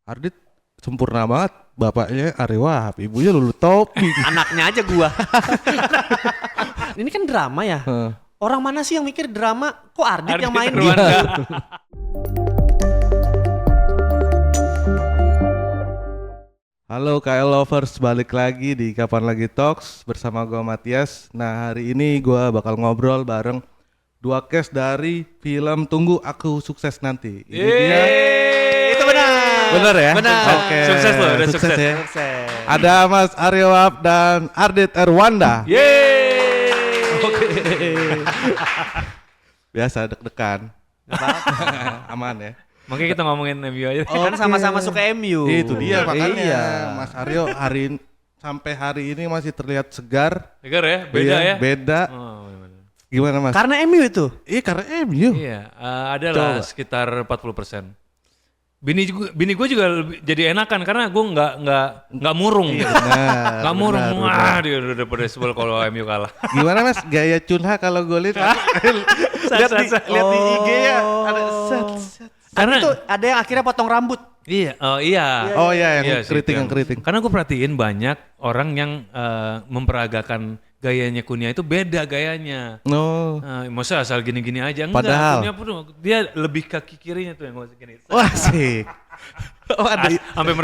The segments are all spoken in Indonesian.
Ardit sempurna banget. Bapaknya Ari Wahab, ibunya Lulu Tobing. Anaknya aja gua. Ini kan drama ya. Heeh. Orang mana sih yang mikir drama? Kok Ardit yang main? Rwanda. Halo KL Lovers, balik lagi di Kapan Lagi Talks bersama gua Matias. Nah, hari ini gua bakal ngobrol bareng dua cast dari film Tunggu Aku Sukses Nanti. Ini dia. Itu benar. Bener ya? Benar. Oke. Sukses loh, udah sukses. ya. Sukses. Ada Mas Ari Wahab dan Ardit Erwanda. Yeay. Biasa deg-degan. Aman ya. Makanya kita ngomongin MU aja. Kan sama-sama suka MU. Itu dia makanya Iya. Mas Aryo sampai hari ini masih terlihat segar. Dengar ya, beda Iya, ya. Beda. Oh, bener-bener. Gimana Mas? Karena MU itu. Iya karena MU. Iya, adalah Coba. sekitar 40%. Bini gue juga jadi enakan karena gue nggak murung. Iya, benar. Nggak murung. benar, Wah, benar. dia udah pada sebel kalau MU kalah. Gimana Mas? Gaya Cunha kalau gue lihat lihat di IG ya ada set. Karena Itu ada yang akhirnya potong rambut. iya, iya. Oh iya yang Iya sih, keriting itu yang keriting. Karena gue perhatiin banyak orang yang memperagakan gayanya Kunia itu beda gayanya. No. Maksudnya asal gini-gini aja. Enggak, Padahal. Kunia pun dia lebih kaki kirinya tuh yang gue gini. Wah sih. Oh ada. Sampai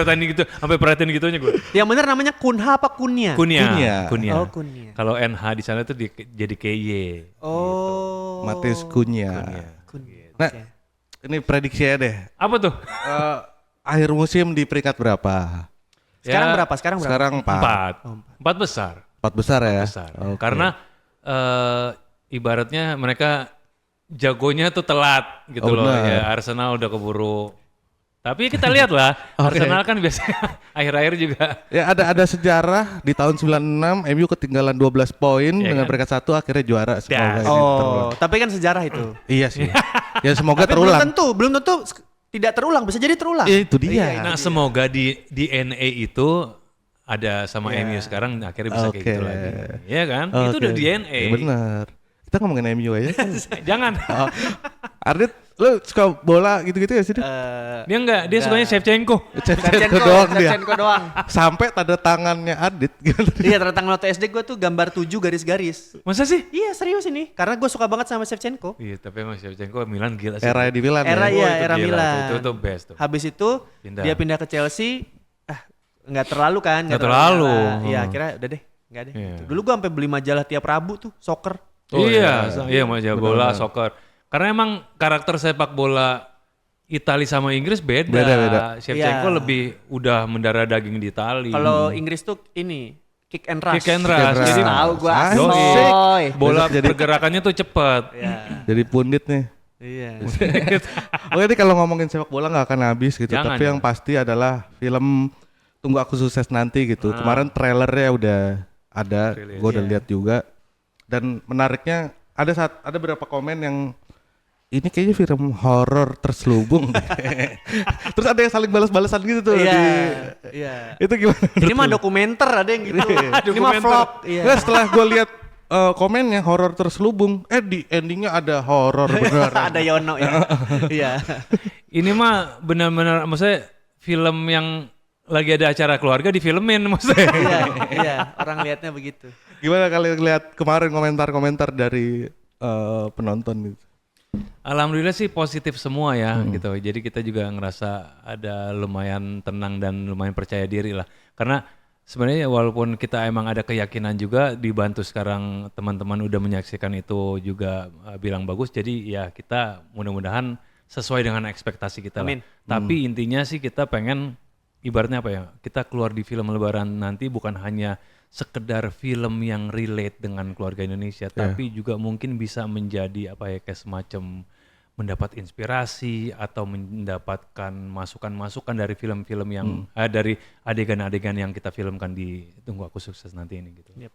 perhatiin gitunya gue. Yang benar namanya Kunha apa Kunia? Kunia. Oh, Kunia. Kalau NH di sana tuh jadi KY. Oh. Matius Kunya. Kunia. Nah, Oke. ini prediksi ya deh. Apa tuh? Akhir musim di peringkat berapa? Sekarang Ya, berapa? Sekarang berapa? Sekarang 4. 4 besar. 4 besar ya. Besar. Oke. Karena ibaratnya mereka jagonya tuh telat gitu Oh, loh. benar. Ya Arsenal udah keburu. Tapi kita lihat lah, Oke. Arsenal kan biasanya akhir-akhir juga. Ya ada sejarah di tahun 96 MU ketinggalan 12 poin Iya dengan kan? peringkat 1 akhirnya juara. Semoga ini Oh, terulang. tapi kan sejarah itu. Iya sih. Ya semoga Tapi terulang. belum tentu tidak terulang, bisa jadi terulang. Ya, itu dia. Nah semoga di DNA itu ada sama MU sekarang akhirnya bisa kayak Oke. gitu lagi. Iya kan? Itu Oke. udah DNA. Ya, bener. Kita ngomongin MU aja. Jangan. Oh. Ardit, lu suka bola gitu-gitu ya sih? Dia enggak, dia sukanya Shevchenko. Shevchenko doang dia. Shevchenko doang. Sampai tanda tangannya Ardit gitu. Iya, tentang note SD gue tuh gambar 7 garis-garis. Masa sih? Iya, serius ini. Karena gue suka banget sama Shevchenko. Iya, tapi emang Shevchenko Milan gila sih. Era di Milan Era ya. iya, itu era gila Milan. Itu best tuh. Habis itu Pindah. dia pindah ke Chelsea. Nggak terlalu kan? Nggak terlalu. nyala. Iya, akhirnya udah deh. Nggak deh. Iya. Dulu gue sampai beli majalah tiap Rabu tuh, soccer. Iya, majalah bola, soccer. Karena emang karakter sepak bola Itali sama Inggris beda. Beda. Shevchenko Iya. lebih udah mendarah daging di Itali. Kalau Inggris tuh ini kick and rush. Kick and rush. Jadi tahu gue asik. asoy. bola Jadi- pergerakannya tuh cepet. Iya. Jadi pundit nih. Iya. Oke ini kalau ngomongin sepak bola nggak akan habis gitu. Jangan, Tapi yang jangan. pasti adalah film Tunggu Aku Sukses Nanti gitu. Kemarin trailernya udah ada, Rilis. gue udah Iya. lihat juga. Dan menariknya ada beberapa komen yang ini kayaknya film horor terselubung. Terus ada yang saling balas-balasan gitu tuh. Iya. di- Iya. Itu gimana? Ini mah dokumenter ada yang gitu. Ini mah Dokumenter. vlog. Iya. Nggak, setelah gue lihat komennya horor terselubung, di endingnya ada horor beneran. Ada Yono ya. Iya. Ini mah benar-benar maksudnya film yang lagi ada acara keluarga difilmin maksudnya. Iya, iya, orang lihatnya begitu. Gimana kalian lihat kemarin komentar-komentar dari penonton gitu? Alhamdulillah sih positif semua ya gitu. Jadi kita juga ngerasa ada lumayan tenang dan lumayan percaya diri lah. Karena sebenarnya walaupun kita emang ada keyakinan juga dibantu sekarang teman-teman udah menyaksikan itu juga bilang bagus. Jadi ya kita mudah-mudahan sesuai dengan ekspektasi kita Amin. lah. Tapi intinya sih kita pengen ibaratnya apa ya? Kita keluar di film Lebaran nanti bukan hanya sekedar film yang relate dengan keluarga Indonesia, tapi juga mungkin bisa menjadi apa ya kayak semacam mendapat inspirasi atau mendapatkan masukan-masukan dari film-film yang dari adegan-adegan yang kita filmkan di Tunggu Aku Sukses Nanti ini gitu. Yep.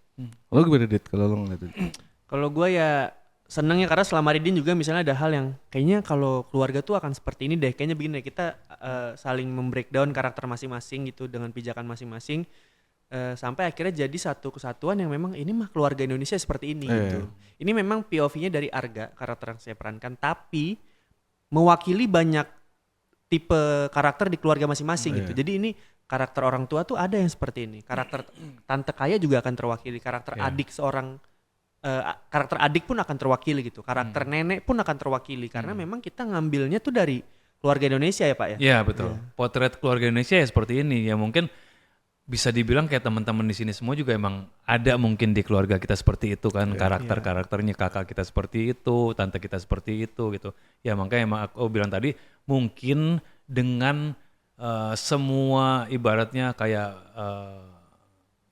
Lo gimana Dit kalau lo ngeliat itu? Kalau gue ya senengnya karena selama Ridin juga misalnya ada hal yang kayaknya kalau keluarga tuh akan seperti ini deh. Kayaknya begini deh, kita saling membreakdown karakter masing-masing gitu dengan pijakan masing-masing. Sampai akhirnya jadi satu kesatuan yang memang ini mah keluarga Indonesia seperti ini gitu. Ini memang POV-nya dari Arga, karakter yang saya perankan, tapi mewakili banyak tipe karakter di keluarga masing-masing gitu. Jadi ini karakter orang tua tuh ada yang seperti ini. Karakter tante kaya juga akan terwakili. Karakter adik seorang karakter adik pun akan terwakili gitu. Karakter nenek pun akan terwakili karena memang kita ngambilnya tuh dari keluarga Indonesia ya Pak ya. Iya betul. Potret keluarga Indonesia ya seperti ini. Ya mungkin bisa dibilang kayak teman-teman di sini semua juga emang ada mungkin di keluarga kita seperti itu kan, karakternya kakak kita seperti itu, tante kita seperti itu gitu. Ya makanya emang aku bilang tadi mungkin dengan semua ibaratnya kayak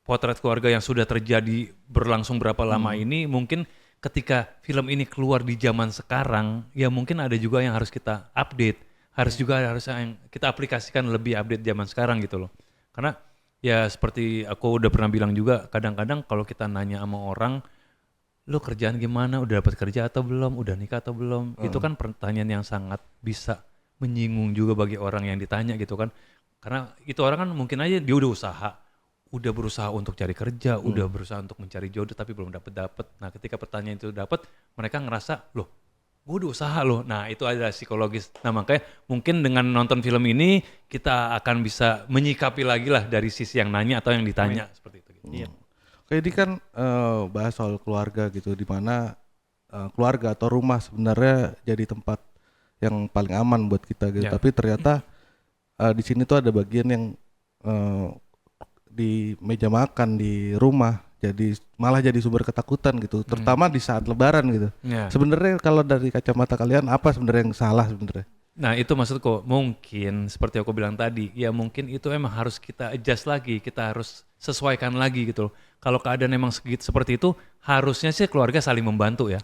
potret keluarga yang sudah terjadi berlangsung berapa lama ini, mungkin ketika film ini keluar di zaman sekarang, ya mungkin ada juga yang harus kita update, harus yang kita aplikasikan lebih update zaman sekarang gitu loh. Karena ya seperti aku udah pernah bilang juga, kadang-kadang kalau kita nanya sama orang, lu kerjaan gimana, udah dapat kerja atau belum, udah nikah atau belum, itu kan pertanyaan yang sangat bisa menyinggung juga bagi orang yang ditanya gitu kan. Karena itu orang kan mungkin aja dia udah berusaha untuk cari kerja, udah berusaha untuk mencari jodoh tapi belum dapet. Nah ketika pertanyaan itu dapet, mereka ngerasa, loh gue udah usaha loh. Nah itu adalah psikologis. Nah makanya mungkin dengan nonton film ini kita akan bisa menyikapi lagi lah dari sisi yang nanya atau yang ditanya seperti itu. Gitu. Iya. Oke, ini kan bahas soal keluarga gitu, di mana keluarga atau rumah sebenarnya jadi tempat yang paling aman buat kita gitu. Tapi ternyata di sini tuh ada bagian yang di meja makan di rumah malah jadi sumber ketakutan gitu, terutama di saat Lebaran gitu. Sebenarnya kalau dari kacamata kalian apa sebenarnya yang salah sebenarnya? Nah itu maksudku, mungkin seperti aku bilang tadi, ya mungkin itu emang harus kita adjust lagi, kita harus sesuaikan lagi gitu loh. Kalau keadaan emang seperti itu, harusnya sih keluarga saling membantu ya.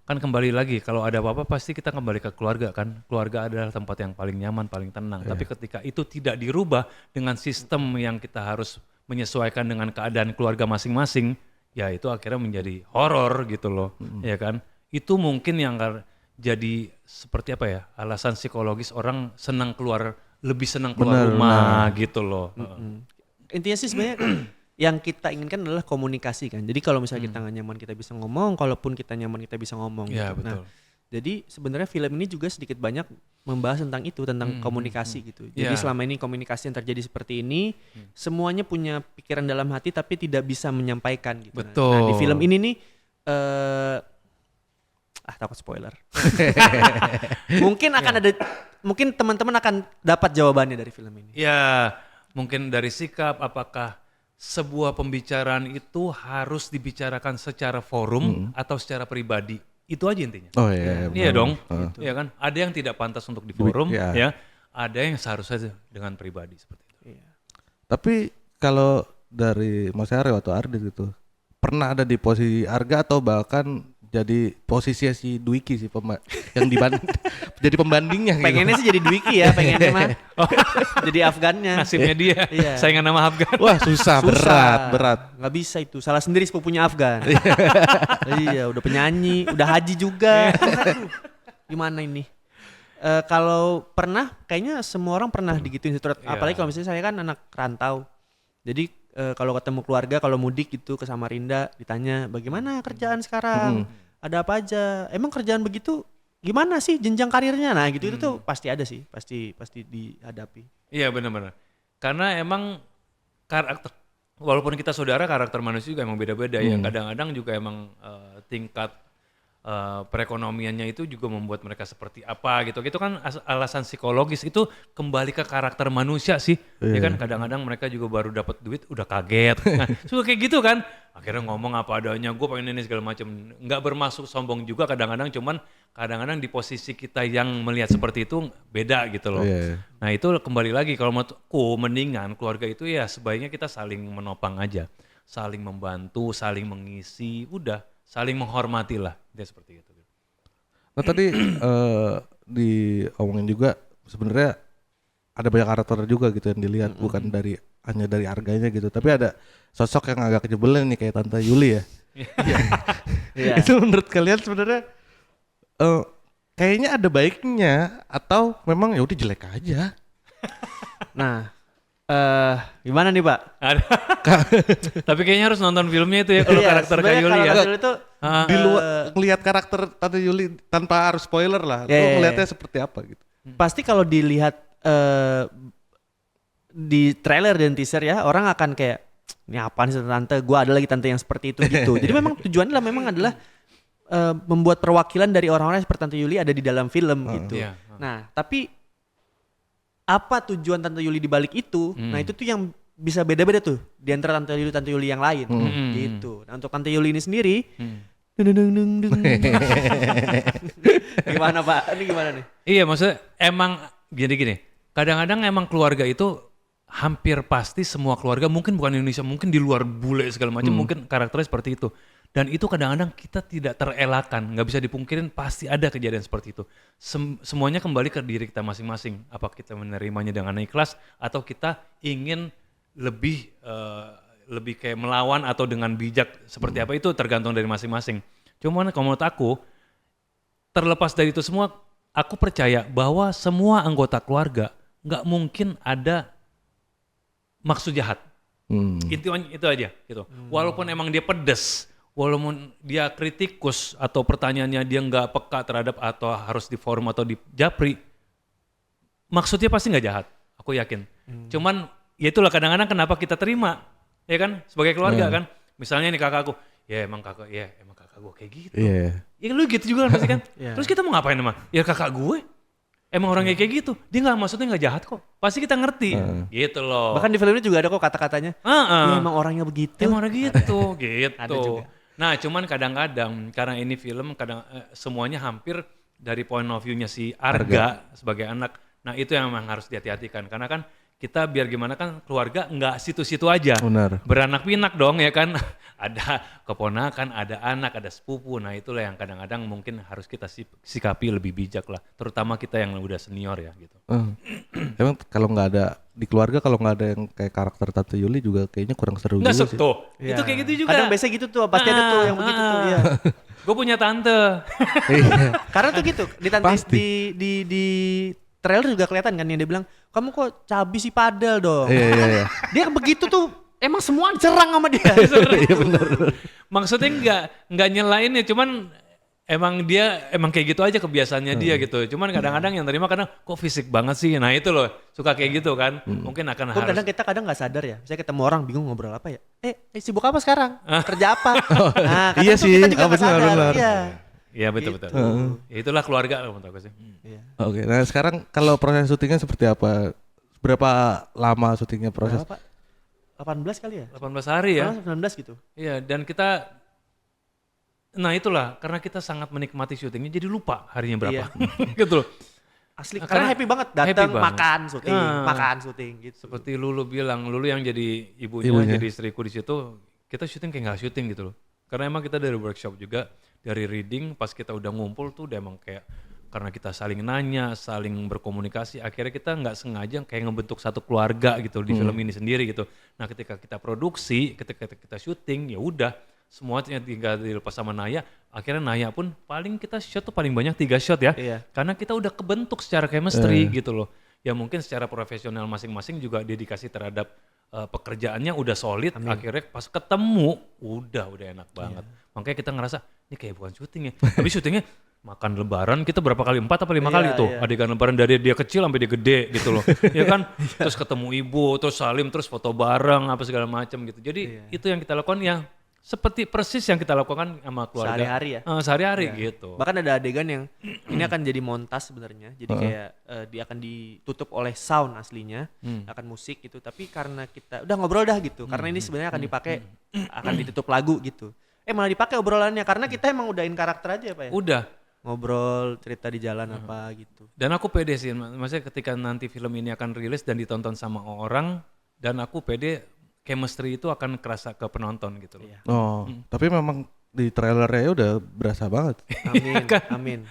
Kan kembali lagi, kalau ada apa-apa pasti kita kembali ke keluarga kan. Keluarga adalah tempat yang paling nyaman, paling tenang. Tapi ketika itu tidak dirubah dengan sistem yang kita harus menyesuaikan dengan keadaan keluarga masing-masing, ya itu akhirnya menjadi horor gitu loh, ya kan. Itu mungkin yang jadi seperti apa ya, alasan psikologis orang lebih senang keluar rumah gitu loh. Intinya sih sebenarnya yang kita inginkan adalah komunikasi kan. Jadi kalau misalnya kita nggak nyaman kita bisa ngomong, kalaupun kita nyaman kita bisa ngomong. Ya, gitu. betul. Nah, jadi sebenarnya film ini juga sedikit banyak membahas tentang itu, tentang komunikasi gitu. Jadi selama ini komunikasi yang terjadi seperti ini, semuanya punya pikiran dalam hati tapi tidak bisa menyampaikan gitu. Betul. Nah, di film ini nih takut spoiler. Mungkin teman-teman akan dapat jawabannya dari film ini. Ya, mungkin dari sikap, apakah sebuah pembicaraan itu harus dibicarakan secara forum atau secara pribadi? Itu aja intinya. Oh iya. Iya dong. Iya kan? Ada yang tidak pantas untuk di forum, ya. Ada yang seharusnya dengan pribadi seperti itu. Iya. Tapi kalau dari Mas Aryo atau Ardit gitu, pernah ada di posisi Arga atau bahkan jadi posisinya si Dwiki sih yang jadi pembandingnya gitu. Pengennya sih jadi Dwiki ya, pengennya mah. Jadi Afgannya. Nasibnya dia, saingan nama Afgan. Wah susah. berat. Nggak bisa itu, salah sendiri sepupunya Afgan. Iya, udah penyanyi, udah haji juga. Aduh, gimana ini? Kalau pernah, kayaknya semua orang pernah digituin. Apalagi kalau misalnya saya kan anak rantau. Jadi kalau ketemu keluarga, kalau mudik gitu ke Samarinda, ditanya bagaimana kerjaan sekarang, ada apa aja, emang kerjaan begitu gimana sih jenjang karirnya, nah gitu itu tuh pasti ada sih, pasti dihadapi. Iya benar-benar, karena emang karakter, walaupun kita saudara, karakter manusia juga emang beda-beda ya. Kadang-kadang juga emang tingkat perekonomiannya itu juga membuat mereka seperti apa gitu. Itu kan alasan psikologis, itu kembali ke karakter manusia sih. Ya kan kadang-kadang mereka juga baru dapat duit udah kaget. Nah, suka kayak gitu kan. Akhirnya ngomong apa adanya, gue pengen ini segala macam. Nggak bermaksud sombong juga kadang-kadang, cuman kadang-kadang di posisi kita yang melihat seperti itu beda gitu loh. Nah, itu kembali lagi kalau menurutku mendingan keluarga itu ya sebaiknya kita saling menopang aja. Saling membantu, saling mengisi, udah. Saling menghormati lah, dia seperti itu. Nah tadi diomongin juga sebenarnya ada banyak karakter juga gitu yang dilihat, bukan hanya dari harganya gitu, tapi ada sosok yang agak nyebelin nih kayak Tante Yuli ya. Itu menurut kalian sebenarnya kayaknya ada baiknya atau memang ya udah jelek aja? Nah, gimana nih Pak? Tapi kayaknya harus nonton filmnya itu ya kalau karakter Kak Yuli ya. Itu di luar ngelihat karakter Tante Yuli tanpa harus spoiler lah, lu ngelihatnya seperti apa gitu? Pasti kalau dilihat di trailer dan teaser ya orang akan kayak ini apaan sih tante, gue ada lagi tante yang seperti itu gitu. Jadi memang tujuannya memang adalah membuat perwakilan dari orang-orang seperti Tante Yuli ada di dalam film gitu. Iya. Nah tapi apa tujuan Tante Yuli di balik itu? Nah itu tuh yang bisa beda-beda tuh di antara Tante Yuli yang lain gitu. Nah untuk Tante Yuli ini sendiri, gimana Pak? Ini gimana nih? Iya, maksudnya emang gini. Kadang-kadang emang keluarga itu hampir pasti semua keluarga, mungkin bukan Indonesia, mungkin di luar bule segala macam, mungkin karakternya seperti itu. Dan itu kadang-kadang kita tidak terelakkan, nggak bisa dipungkirin pasti ada kejadian seperti itu. Semuanya kembali ke diri kita masing-masing. Apa kita menerimanya dengan ikhlas atau kita ingin lebih kayak melawan atau dengan bijak seperti apa, itu tergantung dari masing-masing. Cuman kalau menurut aku, terlepas dari itu semua, aku percaya bahwa semua anggota keluarga nggak mungkin ada maksud jahat. Itu aja gitu. Walaupun emang dia pedes, walaupun dia kritikus atau pertanyaannya dia nggak peka terhadap atau harus di forum atau di japri, maksudnya pasti nggak jahat. Aku yakin. Cuman ya itulah kadang-kadang kenapa kita terima, ya kan, sebagai keluarga kan. Misalnya nih kakakku, emang kakak gue kayak gitu. Ya lu gitu juga kan pasti kan. Terus kita mau ngapain emang? Ya kakak gue emang orangnya kayak gitu. Dia maksudnya nggak jahat kok. Pasti kita ngerti. Gitu loh. Bahkan di film ini juga ada kok kata-katanya. Ya, emang orangnya begitu. Emang orang gitu. Gitu. Ada juga. Nah cuman kadang-kadang karena ini film semuanya hampir dari point of view-nya si Arga sebagai anak. Nah itu yang memang harus dihati-hatikan. Karena kan kita biar gimana kan keluarga nggak situ-situ aja. Benar. Beranak pinak dong ya kan. Ada keponakan, ada anak, ada sepupu. Nah itulah yang kadang-kadang mungkin harus kita sikapi lebih bijak lah. Terutama kita yang udah senior ya gitu. Emang kalau nggak ada di keluarga, kalau nggak ada yang kayak karakter Tante Yuli juga kayaknya kurang seru Nggak juga sih. tuh. Itu kayak gitu juga. Kadang biasanya gitu tuh, pasti ada tuh yang begitu tuh. Iya. Gue punya tante. Karena tuh gitu di trailer juga kelihatan kan yang dia bilang, kamu kok cabi sih padel dong. Iya. Dia begitu tuh emang semua diserang sama dia. Iya benar. Maksudnya nggak nyelain ya, cuman emang dia emang kayak gitu aja kebiasaannya dia gitu. Cuman kadang-kadang yang terima kadang kok fisik banget sih. Nah itu loh suka kayak gitu kan. Mungkin akan harus. Kadang kita nggak sadar ya. Misalnya ketemu orang bingung ngobrol apa ya. Sibuk apa sekarang? Kerja apa? Nah, kadang Iya tuh sih, kita juga apa nggak sih, sadar. benar. Iya. Iya betul. Ya itulah keluarga menurut aku sih. Iya. Oke, nah sekarang kalau proses syutingnya seperti apa? Berapa lama syutingnya proses? Berapa, Pak? 18 kali ya? 18 hari ya. 19 gitu. Iya dan kita, nah itulah karena kita sangat menikmati syutingnya jadi lupa harinya berapa. Gitu loh. Asli, Nah, karena happy banget datang banget. makan syuting gitu. Seperti Lulu bilang, Lulu yang jadi ibunya. Jadi istriku di situ, kita syuting kayak nggak syuting gitu loh. Karena emang kita dari workshop juga, dari reading, pas kita udah ngumpul tuh udah emang kayak, karena kita saling nanya, saling berkomunikasi, akhirnya kita nggak sengaja kayak ngebentuk satu keluarga gitu di film ini sendiri gitu. Nah ketika kita produksi, ketika kita syuting, ya udah semuanya tinggal dilepas sama Naya. Akhirnya Naya pun paling kita shot tuh paling banyak 3 shot ya. Iya. Karena kita udah kebentuk secara chemistry gitu loh. Ya mungkin secara profesional masing-masing juga dedikasi terhadap pekerjaannya udah solid. Akhirnya pas ketemu udah enak banget. Makanya kita ngerasa ini kayak bukan syuting ya. Tapi syutingnya makan lebaran kita berapa kali, 4 atau 5 kali tuh adegan lebaran dari dia kecil sampai dia gede gitu loh. Ya kan? Terus ketemu ibu, terus salim, terus foto bareng apa segala macam gitu. Jadi itu yang kita lakukan ya seperti persis yang kita lakukan sama keluarga. Sehari-hari ya? Sehari-hari gitu. Bahkan ada adegan yang ini akan jadi montas sebenarnya. Jadi kayak dia akan ditutup oleh sound aslinya, akan musik gitu. Tapi karena kita udah ngobrol dah gitu. Karena ini sebenarnya akan dipakai, akan ditutup lagu gitu. Malah dipakai obrolannya karena kita emang udahin karakter aja ya Pak ya? Udah. Ngobrol, cerita di jalan apa gitu. Dan aku pede sih, maksudnya ketika nanti film ini akan rilis dan ditonton sama orang, dan aku pede chemistry itu akan kerasa ke penonton gitu loh. Oh, tapi memang di trailernya udah berasa banget. Amin.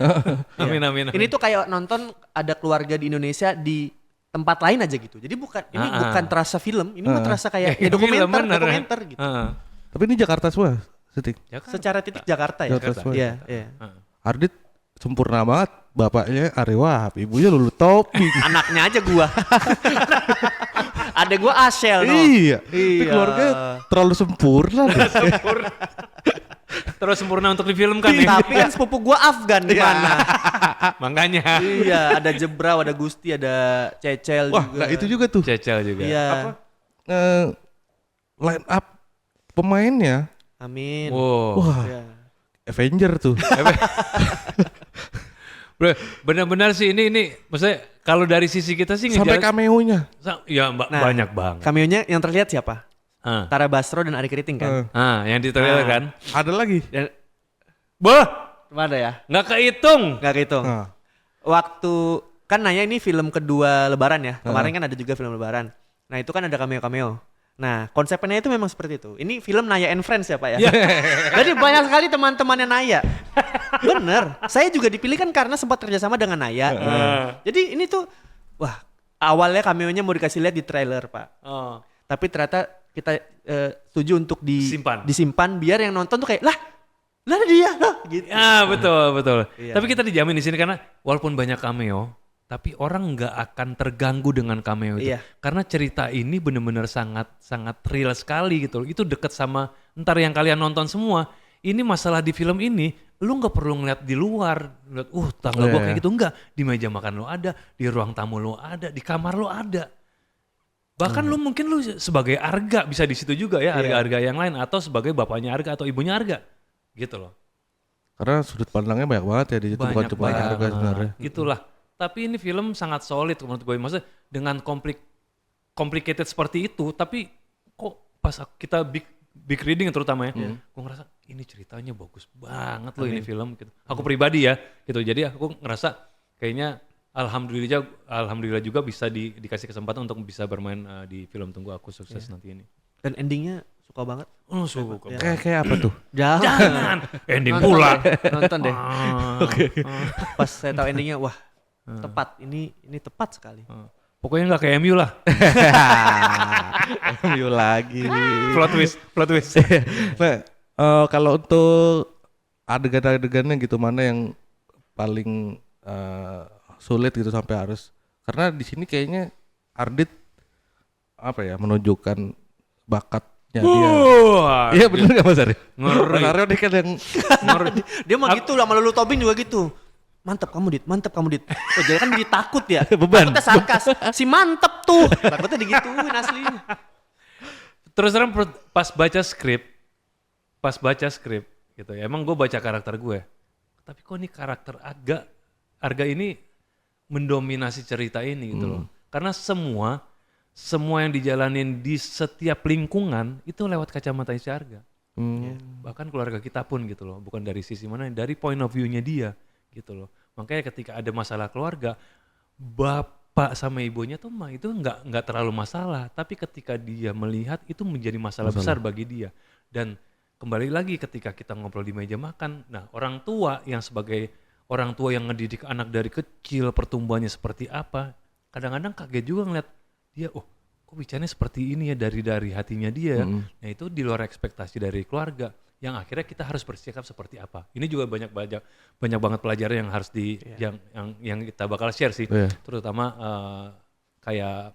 Amin. Ini tuh kayak nonton ada keluarga di Indonesia di tempat lain aja gitu. Jadi bukan terasa film, ini mah terasa kayak dokumenter gitu. Tapi ini Jakarta semua syuting. Secara titik Jakarta ya. Jakarta semua. Iya. Ardit sempurna banget, bapaknya Ari Wahab, ibunya Lulu Topi. Anaknya aja gua. Ada gua Ashel no. Iya. Tapi keluarga terlalu sempurna deh. terus sempurna untuk difilmkan ya. Tapi kan sepupu gua Afgan di mana? Makanya. Iya, ada Jebrau, ada Gusti, ada Cecel Wah, juga. nah itu juga tuh. Cecel juga. Iya. Line up pemainnya. Amin. Wow. Wah, Iya. Avenger tuh. Bro, benar-benar sih ini maksudnya kalau dari sisi kita sih Sampai cameo-nya. ya Nah, banyak banget. Cameo-nya yang terlihat siapa? Ah. Tara Basro dan Ari Keriting kan? Yang di trailer Nah. kan. Ada lagi. Dan Bah, cuma ada ya? nggak kehitung. Gak kehitung. Nah. Waktu kan nanya ini film kedua Lebaran ya. Kemarin kan ada juga film Lebaran. Nah itu kan ada cameo-cameo. Nah konsepnya itu memang seperti itu. Ini film Naya and Friends ya Pak ya. Jadi banyak sekali teman-temannya Naya. Bener. Saya juga dipilih kan karena sempat kerjasama dengan Naya. Jadi ini tuh wah awalnya cameo-nya mau dikasih lihat di trailer Pak. Oh. Tapi ternyata kita setuju untuk disimpan biar yang nonton tuh kayak lah dia gitu. Ya betul. Iya. Tapi kita dijamin di sini karena walaupun banyak cameo, tapi orang nggak akan terganggu dengan cameo itu. Iya. Karena cerita ini benar-benar sangat real sekali gitu loh. Itu deket sama ntar yang kalian nonton semua. Ini masalah di film ini, lu nggak perlu ngeliat di luar, ngeliat, tangga gua kayak gitu enggak. Di meja makan lo ada, di ruang tamu lo ada, di kamar lo ada. Bahkan lu mungkin lu sebagai Arga bisa di situ juga ya, Arga-Arga yang lain atau sebagai bapaknya Arga atau ibunya Arga. Gitu loh. Karena sudut pandangnya banyak banget ya di situ, bukan cuma harga sebenarnya. Gitulah. Tapi ini film sangat solid menurut gue. Maksudnya dengan complicated seperti itu, tapi kok pas kita big reading terutama ya, gue ngerasa ini ceritanya bagus banget loh ini film. Gitu. Aku pribadi ya, gitu. Jadi aku ngerasa kayaknya alhamdulillah juga bisa dikasih kesempatan untuk bisa bermain di film Tunggu Aku Sukses nanti ini. Dan endingnya suka banget. Oh suka. Kayak apa tuh? Jangan ending Nonton pula. deh, nonton deh. Oke. Pas saya tahu endingnya, wah tepat. Ini tepat sekali. Pokoknya nggak kayak MU lah. MU lagi. Plot twist. Nah, kalau untuk adegan-adegannya gitu mana yang paling sulit gitu sampai harus, karena di sini kayaknya Ardit apa ya menunjukkan bakatnya dia. Iya bener gak Mas Ari? Ngeri. Mario dia kan yang Dia mah gitu lah, sama Lulu Tobing juga gitu. Mantap kamu Dit. Oh jadi kan dia takut ya. Beban. Takutnya sarkas. Si mantep tuh. Takutnya digituin aslinya. Terus terang pas baca skrip gitu ya. Emang gue baca karakter gue. Tapi kok ini karakter Arga ini mendominasi cerita ini gitu loh. Karena semua yang dijalanin di setiap lingkungan itu lewat kacamata si Arga. Bahkan keluarga kita pun gitu loh. Bukan dari sisi mana, dari point of view-nya dia gitu loh. Makanya ketika ada masalah keluarga, bapak sama ibunya tuh mah itu nggak terlalu masalah. Tapi ketika dia melihat itu menjadi masalah besar bagi dia. Dan kembali lagi ketika kita ngobrol di meja makan, nah orang tua yang sebagai orang tua yang ngedidik anak dari kecil, pertumbuhannya seperti apa, kadang-kadang kaget juga ngeliat dia, kok bicaranya seperti ini ya dari hatinya dia. Nah itu di luar ekspektasi dari keluarga, yang akhirnya kita harus bersikap seperti apa. Ini juga banyak banget pelajaran yang harus yang kita bakal share sih, terutama kayak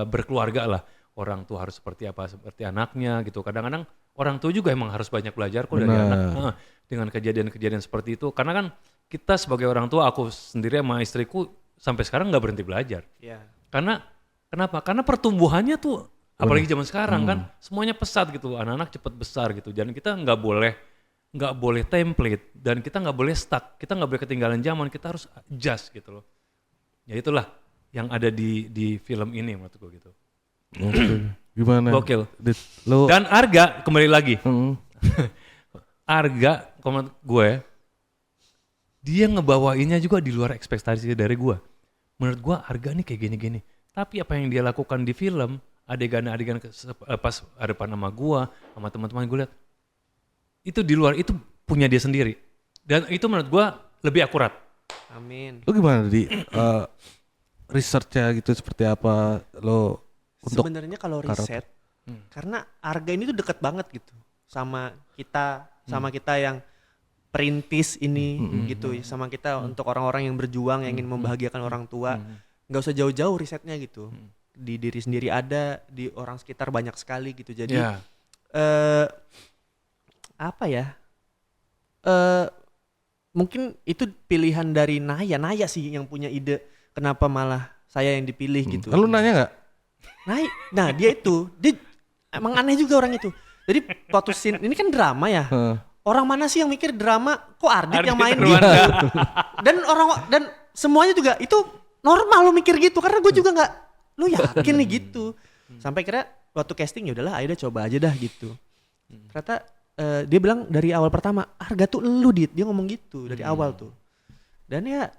berkeluarga lah. Orang tua harus seperti apa, seperti anaknya gitu. Kadang-kadang orang tua juga emang harus banyak belajar kok dari anak dengan kejadian-kejadian seperti itu. Karena kan kita sebagai orang tua, aku sendiri sama istriku sampai sekarang nggak berhenti belajar. Karena kenapa? Karena pertumbuhannya tuh apalagi zaman sekarang kan semuanya pesat gitu, anak-anak cepat besar gitu. Dan kita nggak boleh template dan kita nggak boleh stuck, kita nggak boleh ketinggalan zaman, kita harus adjust gitu loh. Ya itulah yang ada di film ini menurut gue gitu. Gimana? Gokil. Lo Dan Arga kembali lagi. Arga menurut gue dia ngebawainnya juga di luar ekspektasi dari gue. Menurut gue Arga nih kayak gini-gini. Tapi apa yang dia lakukan di film, adegan-adegan pas hadapan sama gue, sama teman-teman gue lihat, itu di luar, itu punya dia sendiri. Dan itu menurut gue lebih akurat. Amin. Lo gimana di researchnya gitu seperti apa lo untuk Sebenarnya kalau riset, karena Arga ini tuh deket banget gitu sama kita yang perintis ini gitu, sama kita untuk orang-orang yang berjuang yang ingin membahagiakan orang tua. Nggak usah jauh-jauh risetnya gitu. Di diri sendiri ada, di orang sekitar banyak sekali gitu. Jadi apa ya? mungkin itu pilihan dari Naya sih yang punya ide kenapa malah saya yang dipilih gitu. Lu nanya nggak? Nah dia emang aneh juga orang itu. Jadi waktu scene ini kan drama ya. Orang mana sih yang mikir drama kok Ardit yang main gitu. Dan semuanya juga itu normal lu mikir gitu karena gue juga nggak, lu yakin nih gitu. Sampai kira waktu casting ya udahlah ayo deh coba aja dah gitu. Ternyata dia bilang dari awal pertama Arga tuh lu Dit, dia ngomong gitu dari awal tuh. Dan ya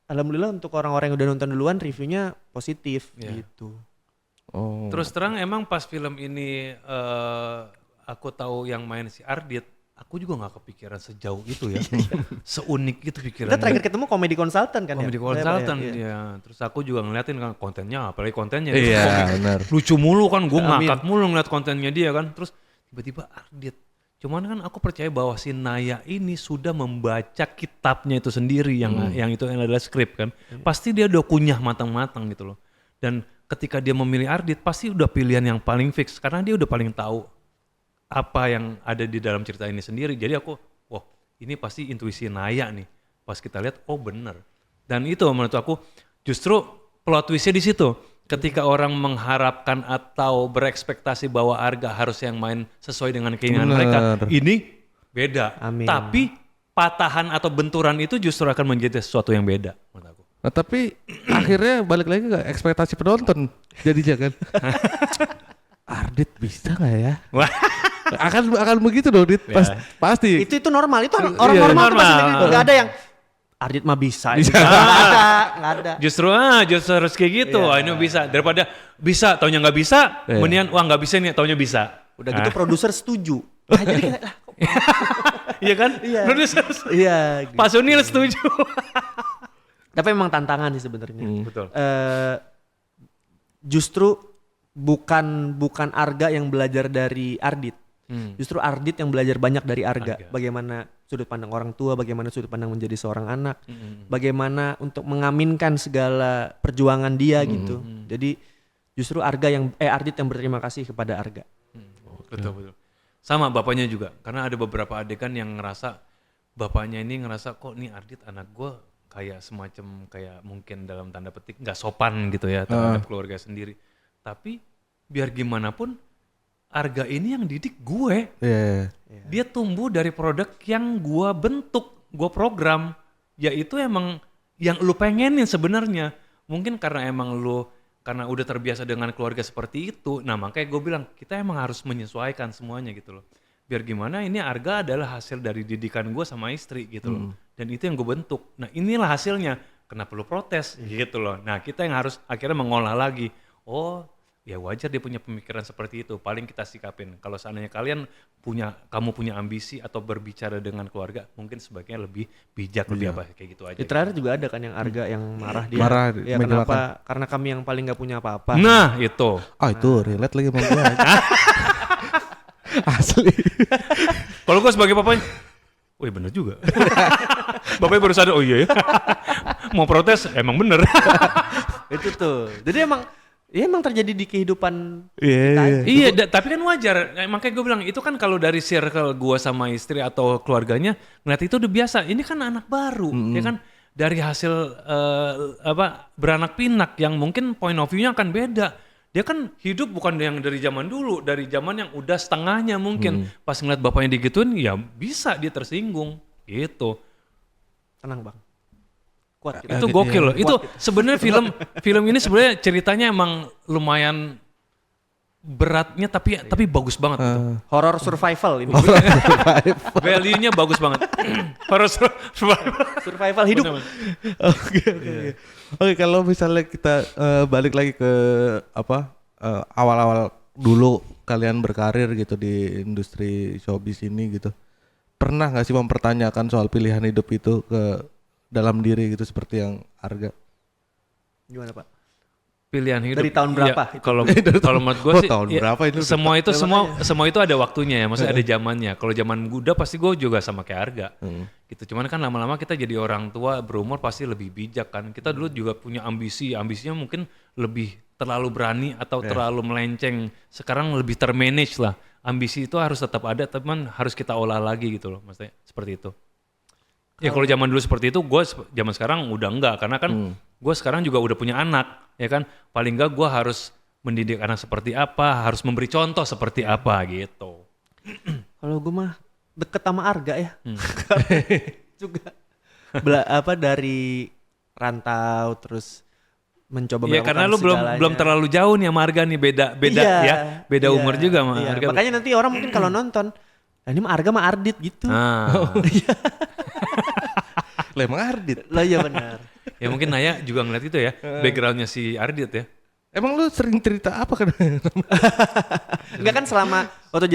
alhamdulillah untuk orang-orang yang udah nonton duluan reviewnya positif gitu. Oh. Terus terang emang pas film ini aku tahu yang main si Ardit, aku juga nggak kepikiran sejauh itu ya, seunik itu pikirannya. Kita terakhir ketemu komedi konsultan kan Komedi ya? konsultan Iya. ya. Terus aku juga ngeliatin kan kontennya, apalagi kontennya. Iya benar. Lucu mulu kan, gue ngakak mulu ngeliat kontennya dia kan. Terus tiba-tiba Ardit. Cuman kan aku percaya bahwa si Naya ini sudah membaca kitabnya itu sendiri yang itu yang adalah skrip kan. Pasti dia udah kunyah matang-matang gitu loh. Dan ketika dia memilih Ardit pasti udah pilihan yang paling fix karena dia udah paling tahu apa yang ada di dalam cerita ini sendiri. Jadi aku, wah ini pasti intuisi Naya nih. Pas kita lihat, oh bener. Dan itu menurut aku justru plot twistnya di situ. Ketika orang mengharapkan atau berekspektasi bahwa Arga harus yang main sesuai dengan keinginan mereka, ini beda. Amin. Tapi patahan atau benturan itu justru akan menjadi sesuatu yang beda menurut aku. Nah, tapi akhirnya balik lagi ke ekspektasi penonton jadinya kan. Ardit bisa nggak ya? Wah. akan begitu dong Dit. Pasti. Itu normal, itu orang normal tuh pasti begitu. Nggak ada yang Ardit mah bisa. Nggak ada. Justru harus kayak gitu. Wah, ini bisa daripada bisa taunya nggak bisa, mendingan wah nggak bisa nih taunya bisa. Udah gitu produser setuju. Nah, jadi kayak lah. Iya kan? Iya. Produser. Iya. Pak Sunil setuju. Tapi emang tantangan sih sebenarnya. Betul. Justru bukan Arga yang belajar dari Ardit. Justru Ardit yang belajar banyak dari Arga. Bagaimana sudut pandang orang tua, bagaimana sudut pandang menjadi seorang anak, bagaimana untuk mengaminkan segala perjuangan dia gitu. Jadi justru Ardit yang berterima kasih kepada Arga. Betul. Sama bapaknya juga, karena ada beberapa adegan yang ngerasa bapaknya ini ngerasa kok nih Ardit anak gue kayak semacam kayak mungkin dalam tanda petik nggak sopan gitu ya terhadap keluarga sendiri. Tapi biar gimana pun Arga ini yang didik gue. Dia tumbuh dari produk yang gue bentuk, gue program. Yaitu emang yang lu pengenin sebenarnya. Mungkin karena emang lu karena udah terbiasa dengan keluarga seperti itu. Nah makanya gue bilang kita emang harus menyesuaikan semuanya gitu loh. Biar gimana ini Arga adalah hasil dari didikan gue sama istri gitu loh. Dan itu yang gue bentuk. Nah inilah hasilnya. Kenapa lu protes gitu loh. Nah kita yang harus akhirnya mengolah lagi. Oh ya wajar dia punya pemikiran seperti itu. Paling kita sikapin. Kalau seandainya kamu punya ambisi atau berbicara dengan keluarga, mungkin sebaiknya lebih bijak, lebih apa kayak gitu aja. Di terakhir juga ada kan yang Arga yang marah dia. Marah, ya kenapa? Karena kami yang paling nggak punya apa-apa. Nah itu. Itu relate lagi sama gue. Asli. Kalau gue sebagai papanya, wih bener juga. Bapaknya baru sadar, oh iya ya. Mau protes, emang bener. Itu tuh. Jadi emang terjadi di kehidupan Iya, tapi kan wajar. Makanya gue bilang itu kan kalau dari circle gue sama istri atau keluarganya ngeliat itu udah biasa. Ini kan anak baru, ya kan dari hasil beranak pinak yang mungkin point of view-nya akan beda. Dia kan hidup bukan yang dari zaman dulu, dari zaman yang udah setengahnya mungkin. Pas ngeliat bapaknya digituin, ya bisa dia tersinggung, gitu. Tenang bang. Kuat kita. Itu gokil loh. Itu sebenarnya film ini sebenarnya ceritanya emang lumayan beratnya tapi bagus banget gitu. Horror survival ini. Value-nya bagus banget. Horror survival. Survival hidup. Oke, kalau misalnya kita balik lagi ke awal-awal dulu kalian berkarir gitu di industri showbiz ini gitu. Pernah nggak sih mempertanyakan soal pilihan hidup itu ke dalam diri gitu seperti yang Arga? Gimana Pak? Pilihan hidup dari tahun berapa? Ya, kalau menurut gue sih tahun berapa itu? semua itu ada waktunya ya, maksudnya ada zamannya. Kalau zaman muda pasti gue juga sama kayak Arga. Gitu. Cuman kan lama-lama kita jadi orang tua berumur pasti lebih bijak kan. Kita dulu juga punya ambisinya mungkin lebih terlalu berani atau terlalu melenceng. Sekarang lebih termanage lah. ambisi itu harus tetap ada, teman harus kita olah lagi gitu loh, maksudnya seperti itu. Ya kalau zaman dulu seperti itu, gue zaman sekarang udah enggak, karena kan gue sekarang juga udah punya anak, ya kan. Paling enggak gue harus mendidik anak seperti apa, harus memberi contoh seperti apa gitu. Kalau gue mah deket sama Arga ya. Juga dari rantau terus mencoba Iya, melakukan karena lu segalanya. belum terlalu jauh nih sama Arga nih, beda Iya, umur juga sama iya. Arga. Makanya nanti orang mungkin kalau nonton, "Nah, ini mah Arga mah Ardit gitu." Nah, Lah emang Ardit. Lah iya benar. ya mungkin Naya juga ngeliat itu ya, backgroundnya si Ardit ya. Emang lu sering cerita apa kan? Enggak kan selama waktu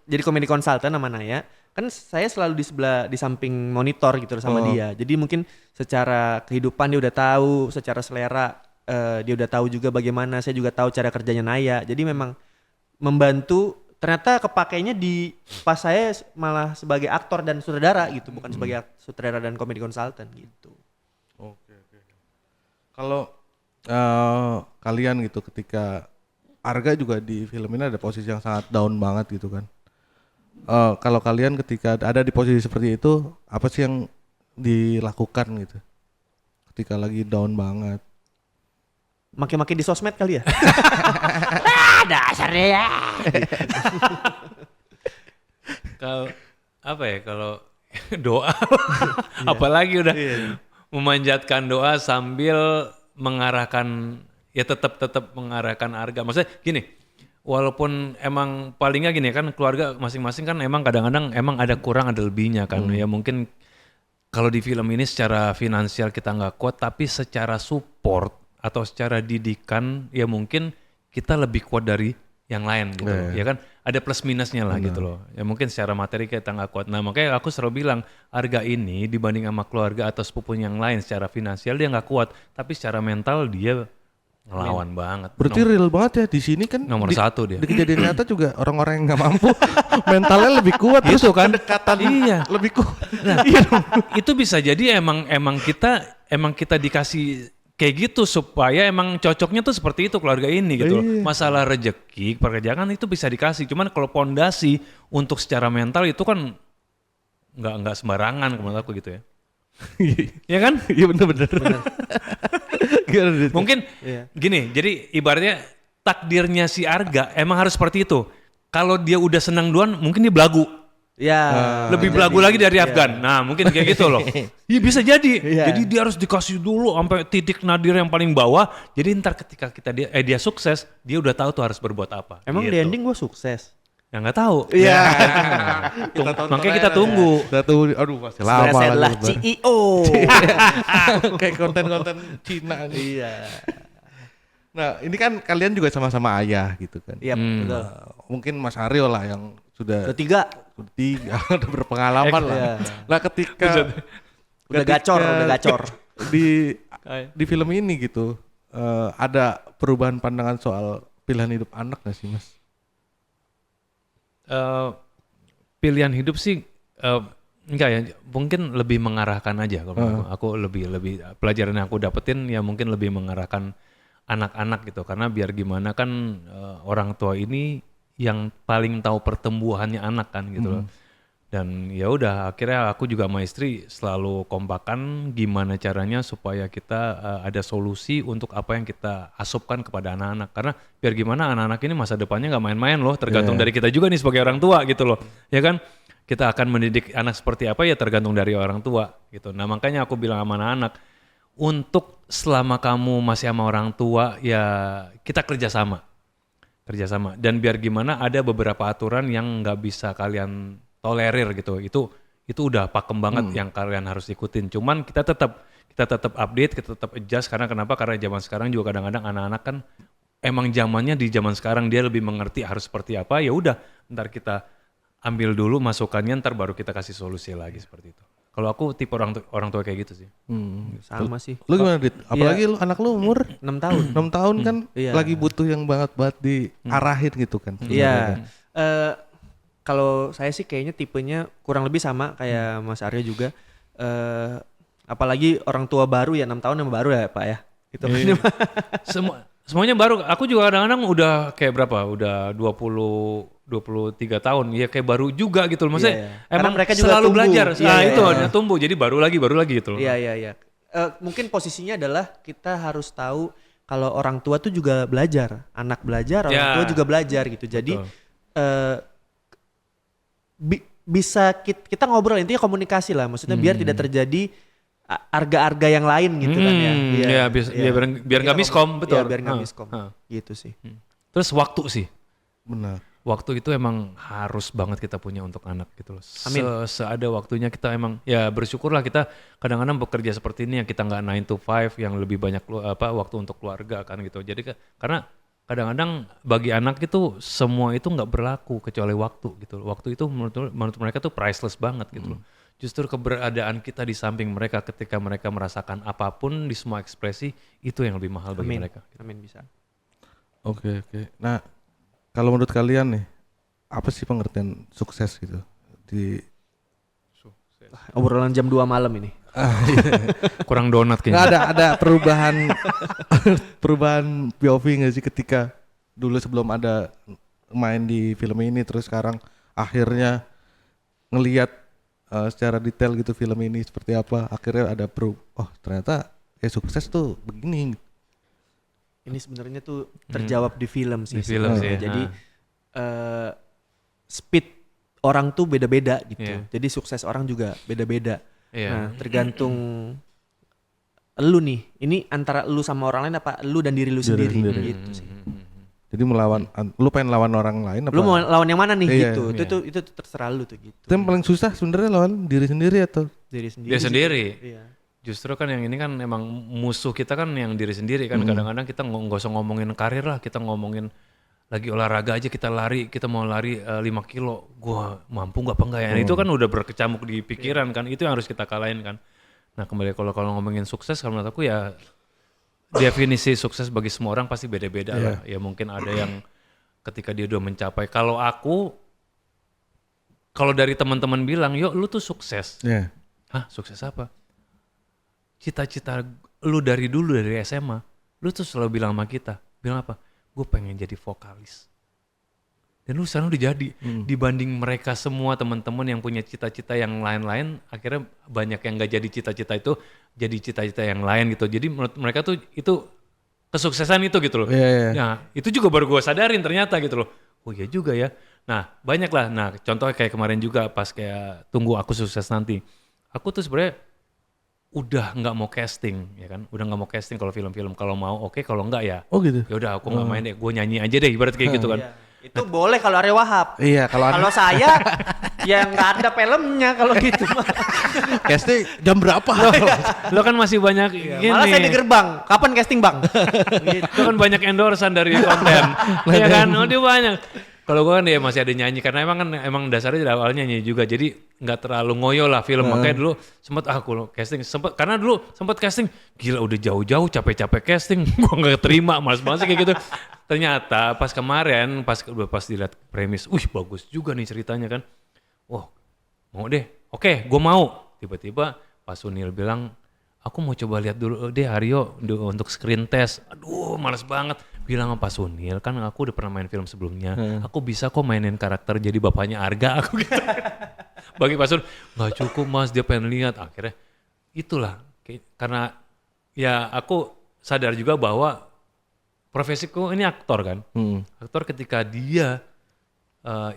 jadi comedy consultant sama Naya, kan saya selalu di samping monitor gitu loh sama dia. Jadi mungkin secara kehidupan dia udah tahu, secara selera dia udah tahu juga bagaimana, saya juga tahu cara kerjanya Naya. Jadi memang membantu, ternyata kepakainya di pas saya malah sebagai aktor dan sutradara gitu, bukan sebagai sutradara dan comedy consultant gitu. Oke. Kalau kalian gitu ketika Arga juga di film ini ada posisi yang sangat down banget gitu kan. Kalau kalian ketika ada di posisi seperti itu, apa sih yang dilakukan gitu? Ketika lagi down banget. Maki-maki di sosmed kali ya? Dasarnya ya. Kalau apa ya, kalau doa apalagi udah memanjatkan doa sambil mengarahkan, ya tetap mengarahkan Arga. Maksudnya gini, walaupun emang palingnya gini kan, keluarga masing-masing kan emang kadang-kadang emang ada kurang ada lebihnya kan. Ya mungkin kalau di film ini secara finansial kita nggak kuat, tapi secara support atau secara didikan ya mungkin kita lebih kuat dari yang lain gitu loh. Ya kan ada plus minusnya lah gitu loh. Ya mungkin secara materi kita nggak kuat. Nah makanya aku selalu bilang Arga ini dibanding sama keluarga atau sepupu yang lain secara finansial dia nggak kuat, tapi secara mental dia ngelawan banget. Berarti real banget ya di sini kan. Nomor satu dia. Di kejadian nyata juga orang-orang yang nggak mampu mentalnya lebih kuat terus Itu kan pendekatan iya. lebih kuat. Nah, itu bisa jadi emang kita dikasih kayak gitu supaya emang cocoknya tuh seperti itu keluarga ini gitu loh. Masalah rejeki, pekerjaan itu bisa dikasih. Cuman kalau pondasi untuk secara mental itu kan nggak sembarangan menurut aku gitu ya. Ya kan? Iya bener. Mungkin gini, jadi ibaratnya takdirnya si Arga emang harus seperti itu. Kalau dia udah senang duluan, mungkin dia belagu. Ya. Lebih belagu lagi dari Afgan. Nah mungkin kayak gitu loh. Iya bisa jadi. Iya. Jadi dia harus dikasih dulu sampai titik nadir yang paling bawah. Jadi ntar ketika dia sukses, dia udah tahu tuh harus berbuat apa. Emang gitu. di ending gue sukses. Ya nggak tahu. Iya. Makanya kita tunggu. Kita tunggu. Aduh masih lama Sebenarnya saya adalah lagi. CEO. Kayak konten-konten Cina nih. Iya. Nah ini kan kalian juga sama-sama ayah gitu kan. Iya betul. Mungkin Mas Aryo lah yang sudah Ketiga. udah berpengalaman lah. Iya. Nah ketika Udah gacor. Di film ini gitu ada perubahan pandangan soal pilihan hidup anak gak sih Mas? Pilihan hidup sih enggak ya, mungkin lebih mengarahkan aja kalau aku lebih pelajaran yang aku dapetin ya mungkin lebih mengarahkan anak-anak gitu, karena biar gimana kan orang tua ini yang paling tahu pertumbuhannya anak kan gitu loh. Dan ya udah akhirnya aku juga sama istri selalu kompakan gimana caranya supaya kita ada solusi untuk apa yang kita asupkan kepada anak-anak, karena biar gimana anak-anak ini masa depannya nggak main-main loh, tergantung dari kita juga nih sebagai orang tua gitu loh, ya kan. Kita akan mendidik anak seperti apa ya tergantung dari orang tua gitu. Nah makanya aku bilang sama anak-anak, untuk selama kamu masih sama orang tua ya kita kerjasama, dan biar gimana ada beberapa aturan yang nggak bisa kalian tolerir gitu, itu udah pakem banget yang kalian harus ikutin. Cuman kita tetap update, kita tetap adjust, karena kenapa? Karena zaman sekarang juga kadang-kadang anak-anak kan emang zamannya di zaman sekarang dia lebih mengerti harus seperti apa. Ya udah, ntar kita ambil dulu masukannya, ntar baru kita kasih solusi lagi seperti itu. Kalau aku tipe orang tua kayak gitu sih. Sama sih. Lu gimana Dit? Apalagi lu anak lu umur 6 tahun. 6 tahun kan Iya. lagi butuh yang banget diarahin gitu kan. Iya. Kalau saya sih kayaknya tipenya kurang lebih sama kayak Mas Aryo juga. Apalagi orang tua baru ya, 6 tahun yang baru ya Pak ya. Gitu kan. Semuanya baru. Aku juga kadang-kadang udah kayak berapa? Udah 23 tahun. Ya kayak baru juga gitu loh. Maksudnya Iya, iya. Karena emang mereka juga selalu tumbuh. belajar. Iya, Nah iya, itu iya. tumbuh. Jadi baru lagi gitu loh. Iya iya iya. Mungkin posisinya adalah kita harus tahu kalau orang tua tuh juga belajar, anak belajar, orang Ya. tua juga belajar gitu. Jadi Betul. eh, bisa kita ngobrol, intinya komunikasi lah. Maksudnya biar tidak terjadi arga-arga yang lain gitu kan ya. Iya, Iya, iya. biar nggak miskom, betul. Iya, biar nggak Ah, miskom. ah. Gitu sih. Terus waktu sih. Benar. Waktu itu emang harus banget kita punya untuk anak gitu loh. Amin. Seada waktunya kita emang ya bersyukurlah kita kadang-kadang bekerja seperti ini yang kita nggak 9 to 5 yang lebih banyak waktu untuk keluarga kan gitu. Jadi karena kadang-kadang bagi anak itu semua itu nggak berlaku kecuali waktu gitu loh. Waktu itu menurut mereka tuh priceless banget gitu loh. Justru keberadaan kita di samping mereka ketika mereka merasakan apapun di semua ekspresi itu yang lebih mahal bagi Amin. mereka. Amin bisa. Oke. Nah, kalau menurut kalian nih, apa sih pengertian sukses gitu? Obrolan jam 2 malam ini. Kurang donat Nggak kayaknya. ada perubahan perubahan POV nggak sih ketika dulu sebelum ada main di film ini terus sekarang akhirnya ngelihat secara detail gitu film ini seperti apa, akhirnya ada oh ternyata sukses tuh begini. Ini sebenarnya tuh terjawab di film sih. Di film sebenarnya. sih, Jadi speed orang tuh beda-beda gitu. Iya. Jadi sukses orang juga beda-beda. Iya. Nah, tergantung lu nih. Ini antara lu sama orang lain apa lu dan diri lu Diri sendiri sendiri. gitu sih. Jadi lu pengen lawan orang lain apa? Lu mau lawan yang mana nih Iya, gitu. iya. Itu terserah lu tuh gitu. Itu yang paling susah sebenarnya lawan diri sendiri atau? Diri sendiri. Dia sih. sendiri. Iya. Justru kan yang ini kan emang musuh kita kan yang diri sendiri kan. Kadang-kadang kita nggak usah ngomongin karir lah, kita ngomongin lagi olahraga aja, kita lari, kita mau lari 5 kilo, gua mampu nggak apa enggak ya. Nah, itu kan udah berkecamuk di pikiran kan, itu yang harus kita kalahin kan. Nah kembali kalau ngomongin sukses, kalau menurut aku ya definisi sukses bagi semua orang pasti beda-beda lah. Ya mungkin ada yang ketika dia udah mencapai, kalau dari teman-teman bilang, yuk lu tuh sukses. Iya. Hah, sukses apa? Cita-cita lu dari dulu dari SMA, lu tuh selalu bilang sama kita, bilang apa? Gue pengen jadi vokalis. Dan lu sekarang udah jadi. Dibanding mereka semua teman-teman yang punya cita-cita yang lain-lain, akhirnya banyak yang gak jadi cita-cita itu, jadi cita-cita yang lain gitu. Jadi menurut mereka tuh itu kesuksesan itu gitu loh. Iya. Nah itu juga baru gue sadarin ternyata gitu loh. Oh iya juga ya. Nah banyak lah. Nah contohnya kayak kemarin juga pas kayak Tunggu Aku Sukses Nanti. Aku tuh sebenarnya udah nggak mau casting ya kan, udah nggak mau casting kalau film-film, kalau mau oke, kalau enggak ya Oh gitu. ya udah aku nggak main deh, gue nyanyi aja deh ibarat kayak gitu kan. Iya. Itu boleh kalau Arya Wahab. Iya, kalau Kalau saya ya nggak ada filmnya kalau gitu mah. casting jam berapa? Lo kan masih banyak gini, Malah saya di gerbang. Kapan casting, Bang? lo kan banyak endorsean dari konten ya kan, oh dia banyak. Kalau gue kan ya masih ada nyanyi karena emang dasarnya dari awalnya nyanyi juga, jadi nggak terlalu ngoyo lah film. Makanya dulu sempat aku casting, karena dulu sempat casting, gila udah jauh-jauh capek-capek casting, gue nggak terima, males-males kayak gitu. Ternyata pas kemarin pas dilihat premis, bagus juga nih ceritanya kan, wah mau deh, oke gue mau. Tiba-tiba Pak Sunil bilang, aku mau coba lihat dulu deh Aryo untuk screen test. Aduh males banget. Bilang sama Pak Sunil, kan aku udah pernah main film sebelumnya. Aku bisa kok mainin karakter jadi bapaknya Arga aku gitu. Bagi Pak Sunil, gak cukup mas, dia pengen lihat. Akhirnya itulah, karena ya aku sadar juga bahwa profesiku ini aktor kan. Aktor ketika dia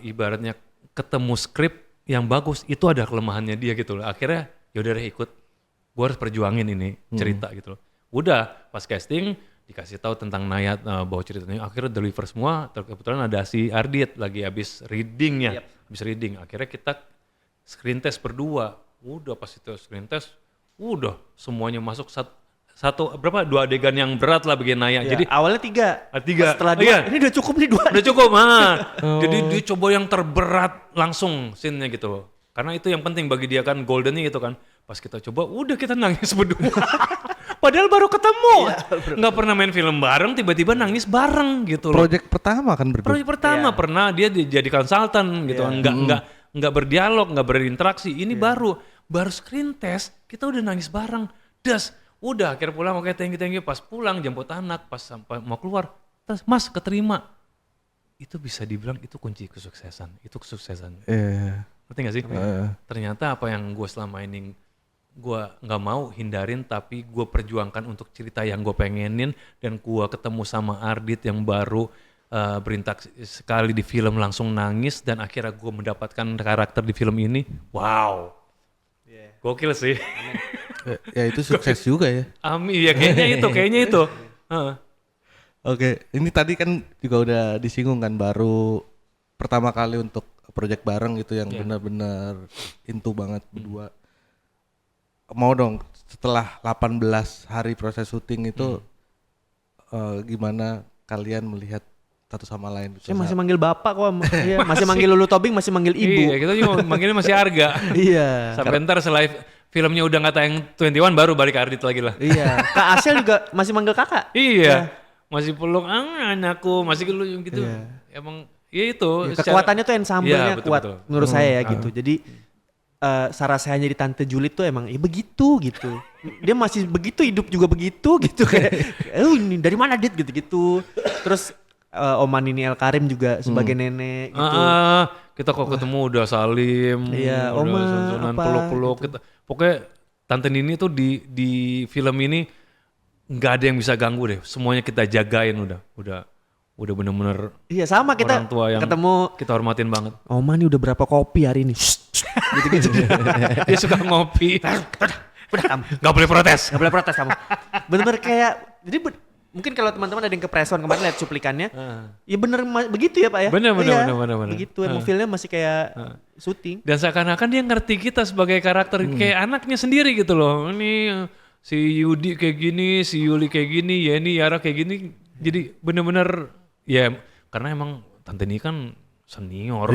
ibaratnya ketemu skrip yang bagus, itu ada kelemahannya dia gitu loh. Akhirnya yaudah deh ikut, gue harus perjuangin ini cerita gitu loh. Udah pas casting dikasih tahu tentang Nayat bahwa ceritanya, akhirnya deliver semua. Kebetulan ada si Ardit lagi habis reading ya, habis reading. Akhirnya kita screen test berdua. Udah pas itu screen test, udah semuanya masuk dua adegan yang berat lah bikin Naya. Ya, Jadi awalnya 3. tiga. Setelah 2, Iya. ini udah cukup nih 2. Udah cukup, Jadi dia coba yang terberat langsung scene-nya gitu. Karena itu yang penting bagi dia kan, golden-nya gitu kan. Pas kita coba, udah kita nangis berdua. Padahal baru ketemu. Nggak pernah main film bareng, tiba-tiba nangis bareng gitu loh. Project pertama kan berdua. Project pertama pernah dia jadi konsultan gitu kan. Nggak berdialog, nggak berinteraksi. Ini baru screen test, kita udah nangis bareng. Das, Udah akhir pulang oke thank you, pas pulang jemput anak, pas sampai mau keluar, terus Mas keterima. Itu bisa dibilang itu kunci kesuksesan, itu kesuksesan. Iya. Ngerti gak sih? Ternyata apa yang gue selama ini gue nggak mau hindarin tapi gue perjuangkan untuk cerita yang gue pengenin, dan gue ketemu sama Ardit yang baru berintak sekali di film langsung nangis, dan akhirnya gue mendapatkan karakter di film ini. Wow. Gokil sih. Ya itu sukses juga ya. Amin, ya kayaknya itu. Heeh. Oke, ini tadi kan juga udah disinggung kan baru pertama kali untuk project bareng gitu yang benar-benar into banget berdua. Mau dong setelah 18 hari proses syuting itu gimana kalian melihat satu sama lain? Saya masih manggil bapak kok, iya, masih manggil Lulu Tobing, masih manggil ibu. Iya, kita juga manggilnya masih Arga. Iya. Sampai ntar setelah filmnya udah nggak tayang 21 baru balik ke Ardit lagi lah. Iya. Kak Asel juga masih manggil kakak. Iya. Masih peluk anakku, masih gitu gitu. Emang ya itu. Ya, kekuatannya tuh ensemble-nya betul, kuat betul. menurut saya ya gitu. Jadi Sarasihanya di Tante Juliet tuh emang ya begitu gitu. Dia masih begitu, hidup juga begitu gitu kayak ini dari mana Dit gitu-gitu. Terus Oman ini El Karim juga sebagai nenek gitu. Kita kok ketemu udah salim, Iya, udah Oma, santunan, apa, peluk-peluk. gitu. Pokoknya Tante Nini tuh di film ini nggak ada yang bisa ganggu deh. Semuanya kita jagain udah bener-bener Iya sama kita orang tua yang ketemu. kita hormatin banget. Oma nih udah berapa kopi hari ini? Gitu-gitu. Dia suka ngopi. Udah kamu. Gak boleh protes. Gak boleh protes kamu. Bener-bener kayak, jadi mungkin kalau teman-teman ada yang ke press one kemarin lihat cuplikannya, ya bener begitu ya Pak ya? Bener. Begitu, emang filmnya masih kayak syuting. Dan seakan-akan dia ngerti kita sebagai karakter kayak anaknya sendiri gitu loh. Ini si Yudi kayak gini, si Yuli kayak gini, Yeni, Yara kayak gini. Jadi bener-bener ya karena emang Tante ini kan senior,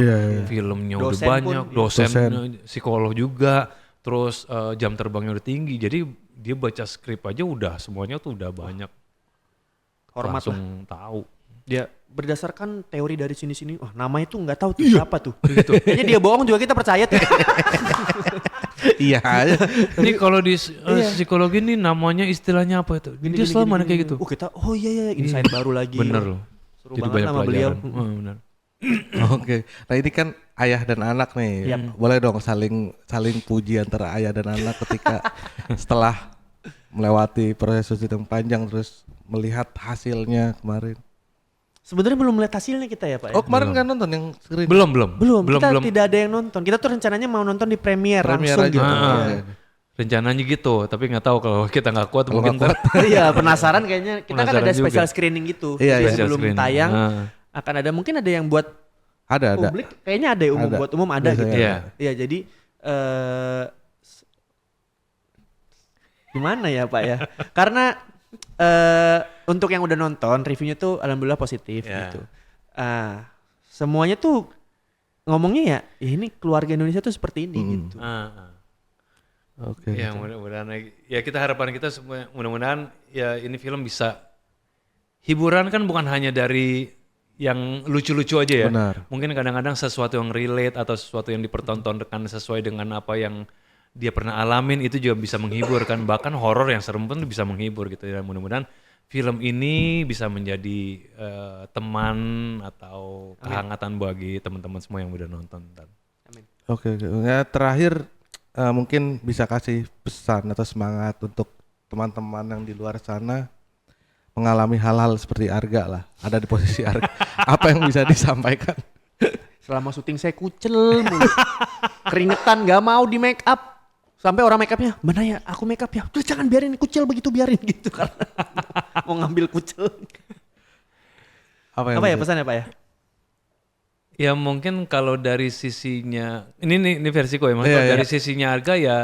filmnya udah Dosen banyak, pun, dosen, psikolog juga, terus jam terbangnya udah tinggi. Jadi dia baca skrip aja udah semuanya tuh udah banyak. Hormat lah. Langsung tahu. Dia berdasarkan teori dari sini-sini, wah namanya tuh nggak tahu tuh siapa tuh. Kayaknya dia bohong juga kita percaya tuh. Iya aja. Ini kalau di psikologi ini namanya istilahnya apa itu? Dia selalu ada kayak gitu. Kita, iya insight baru lagi. Bener loh. Seru banget sama beliau. Bener. Oke. Nah ini kan ayah dan anak nih. Boleh dong saling puji antara ayah dan anak ketika setelah melewati proses syuting yang panjang terus melihat hasilnya kemarin. Sebenarnya belum melihat hasilnya kita ya Pak ya? Oh kemarin kan nonton yang screen? Belum. Kita tidak ada yang nonton. Kita tuh rencananya mau nonton di premiere langsung aja. gitu. Rencananya gitu, tapi nggak tahu kalau kita nggak kuat Kalau mungkin nggak kuat. Iya penasaran kayaknya. Kita kan Penasaran ada juga. special screening gitu. Iya, Jadi iya. sebelum Special screening. tayang akan ada, mungkin ada yang buat Ada. publik. Kayaknya ada yang umum, Ada. buat umum ada Biasanya gitu. ada. Iya jadi gimana ya Pak ya? Karena untuk yang udah nonton reviewnya tuh alhamdulillah positif gitu. Semuanya tuh ngomongnya ya ini keluarga Indonesia tuh seperti ini gitu. Oke. Ya mudah-mudahan ya kita harapan kita semua mudah-mudahan ya ini film bisa hiburan kan bukan hanya dari yang lucu-lucu aja ya. Benar. Mungkin kadang-kadang sesuatu yang relate atau sesuatu yang dipertontonkan sesuai dengan apa yang dia pernah alamin itu juga bisa menghibur kan, bahkan horor yang serem pun bisa menghibur gitu ya. Mudah-mudahan film ini bisa menjadi teman atau kehangatan bagi teman-teman semua yang udah nonton. Oke. Ya, terakhir mungkin bisa kasih pesan atau semangat untuk teman-teman yang di luar sana mengalami hal-hal seperti Arga lah, ada di posisi Arga. Apa yang bisa disampaikan? Selama syuting saya kucel mulu. Keringetan gak mau di make up. Sampai orang make upnya, mana ya aku make up ya. Terus jangan biarin kucel begitu, biarin gitu. Karena mau ngambil kucel. Apa ya pesannya Pak ya? Ya mungkin kalau dari sisinya, ini versiku ya mas, kalau dari sisinya Arga ya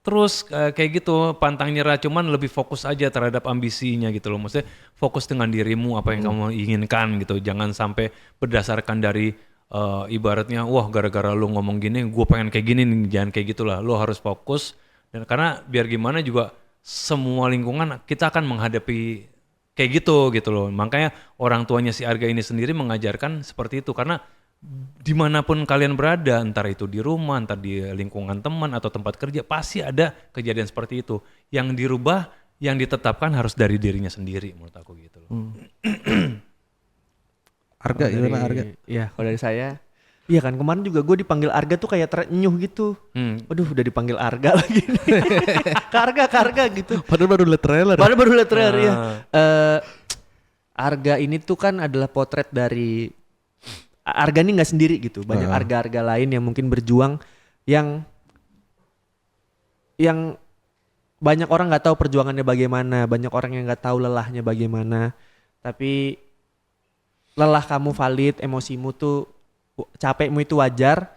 terus kayak gitu pantang nyerah, cuman lebih fokus aja terhadap ambisinya gitu loh. Maksudnya fokus dengan dirimu, apa yang kamu inginkan gitu. Jangan sampai berdasarkan dari ibaratnya, wah gara-gara lu ngomong gini, gue pengen kayak gini nih. Jangan kayak gitulah. Lu harus fokus. Dan karena biar gimana juga semua lingkungan kita akan menghadapi kayak gitu loh. Makanya orang tuanya si Arga ini sendiri mengajarkan seperti itu. Karena dimanapun kalian berada, entar itu di rumah, entar di lingkungan teman atau tempat kerja, pasti ada kejadian seperti itu. Yang dirubah, yang ditetapkan harus dari dirinya sendiri menurut aku gitu loh. Arga gimana Arga? Iya, kalau dari saya. Iya kan, kemarin juga gue dipanggil Arga tuh kayak terenyuh gitu. Waduh, udah dipanggil Arga lagi nih. Karga gitu. Padahal baru liat trailer. Padahal baru lihat trailer ya. Arga ini tuh kan adalah potret dari Arga ini nggak sendiri gitu. Banyak arga-arga lain yang mungkin berjuang yang banyak orang nggak tahu perjuangannya bagaimana, banyak orang yang nggak tahu lelahnya bagaimana. Tapi lelah kamu valid, emosimu tuh capekmu itu wajar.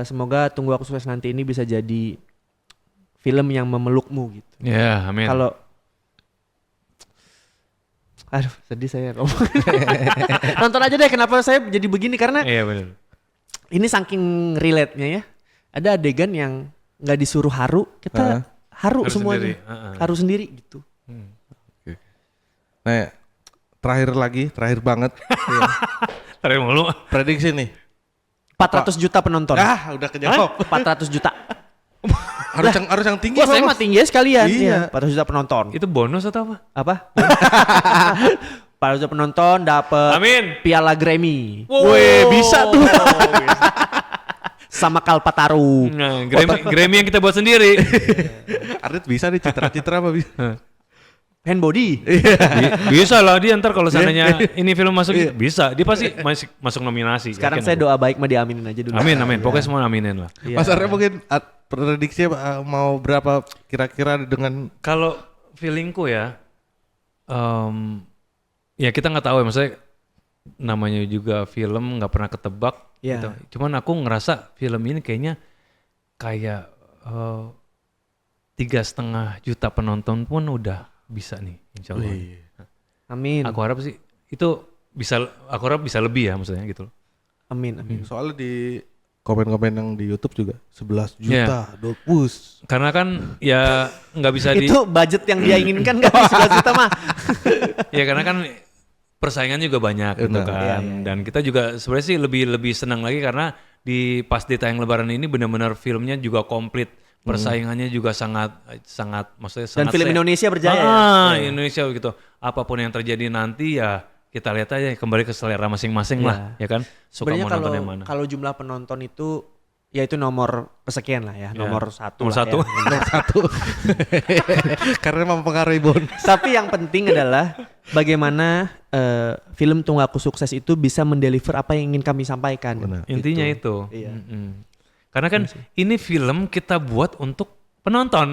Semoga Tunggu Aku Sukses Nanti ini bisa jadi film yang memelukmu gitu. Ya, amin. Kalau aduh sedih saya ngomong. Nonton aja deh, kenapa saya jadi begini, karena Iya benar. ini saking relate-nya ya. Ada adegan yang nggak disuruh haru, kita haru Harus semuanya. sendiri. Haru sendiri gitu. Nah, terakhir banget. Tarik mulu. Prediksi nih. 400 juta penonton. Udah kejawab. 400 juta. harus yang tinggi. Wah, saya Bang. mah tinggi sekalian. Iya. 400 juta penonton. Itu bonus atau apa? Apa? 400 juta penonton dapat Amin. Piala Grammy. Wih, bisa tuh. Sama Kalpataru. Nah, Grammy yang kita buat sendiri. Ardit bisa nih citra-citra apa bisa? Hand body. Bisa lah dia ntar kalau seandainya ini film masuk bisa. Dia pasti masuk nominasi. Sekarang yakin saya aku. doa baik mah diaminin aja dulu. Amin, amin. Pokoknya semua aminin lah. Iya. Mas Arya mungkin prediksi mau berapa kira-kira dengan Kalau feelingku ya, ya kita nggak tahu ya, maksudnya namanya juga film nggak pernah ketebak. Iya. Gitu. Cuman aku ngerasa film ini kayaknya kayak 3,5 juta penonton pun udah bisa nih, insya Allah. Amin. Aku harap sih itu aku harap bisa lebih ya maksudnya gitu loh. Amin. soalnya di komen-komen yang di YouTube juga 11 juta, dopus. Karena kan ya nggak bisa Itu budget yang dia inginkan kan 11 juta mah. ya karena kan persaingan juga banyak gitu Benar. kan. Dan kita juga sebenarnya sih lebih senang lagi karena pas di tayang Lebaran ini benar-benar filmnya juga komplit. Persaingannya juga sangat maksudnya Dan sangat film Indonesia berjaya ya. Indonesia gitu. Apapun yang terjadi nanti ya kita lihat aja, kembali ke selera masing-masing lah, ya kan. Suka Sebenarnya mau nonton yang mana. kalau jumlah penonton itu ya itu nomor kesekian lah ya, nomor satu Nomor lah satu. ya. Nomor 1. Karena mempengaruhi bonus. Tapi yang penting adalah bagaimana film Tunggu Aku Sukses itu bisa mendeliver apa yang ingin kami sampaikan. Benar. Intinya Gitu. itu. Iya. Karena kan ini film kita buat untuk penonton.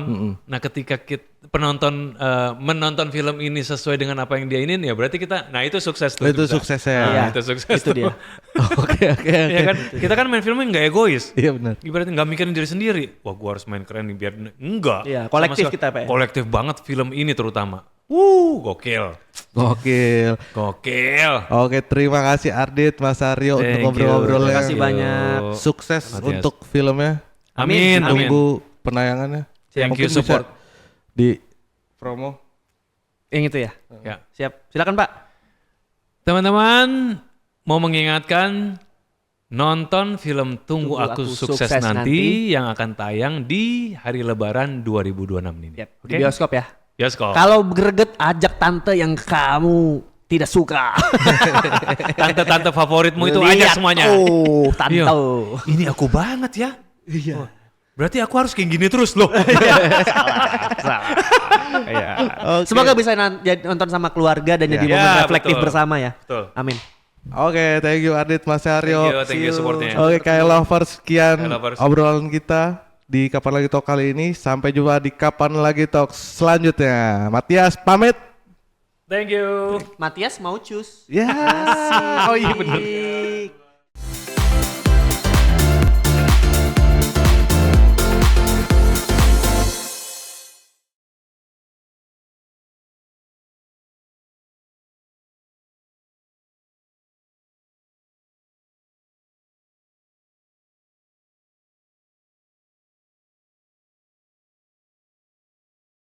Nah, ketika penonton menonton film ini sesuai dengan apa yang dia ingin, ya berarti kita, nah itu sukses tuh. Itu kita. suksesnya. Iya. Itu sukses Itu tuh. dia. Oke. Ya kan, kita kan main filmnya nggak egois. Iya benar. Ibaratnya nggak mikirin diri sendiri. Wah, gua harus main keren nih biar enggak. Iya, Sama kolektif sekali. kita, Pak, ya. Kolektif banget film ini terutama. Gokil. Gokil. Oke, terima kasih Ardit, Mas Aryo untuk Thank you. ngobrol-ngobrolnya. Terima kasih banyak. Sukses Matias. untuk filmnya. Amin. Tunggu penayangannya. Thank Mungkin you support. bisa di promo. Yang itu ya. Ya. Siap. Silakan, Pak. Teman-teman, mau mengingatkan nonton film Tunggu Aku Sukses nanti yang akan tayang di hari Lebaran 2026 ini. Siap. Oke? Di bioskop ya. Bioskop. Kalau greget ajak tante yang kamu tidak suka. Tante-tante favoritmu itu ajak Lihat, semuanya. Oh, tante. Iya. Ini aku banget ya. Iya. Berarti aku harus kayak gini terus loh. Iya. Semoga bisa nonton sama keluarga dan jadi Ya, momen reflektif betul. bersama ya. Betul. Amin. Oke, thank you Ardit, Mas Aryo. Thank you supportnya. Oke, kayak lovers, sekian Kayak lovers. obrolan kita di Kapan Lagi Talk kali ini. Sampai jumpa di Kapan Lagi Talk selanjutnya. Matias pamit. Thank you. Matias mau cus. Ya. Oh iya bener.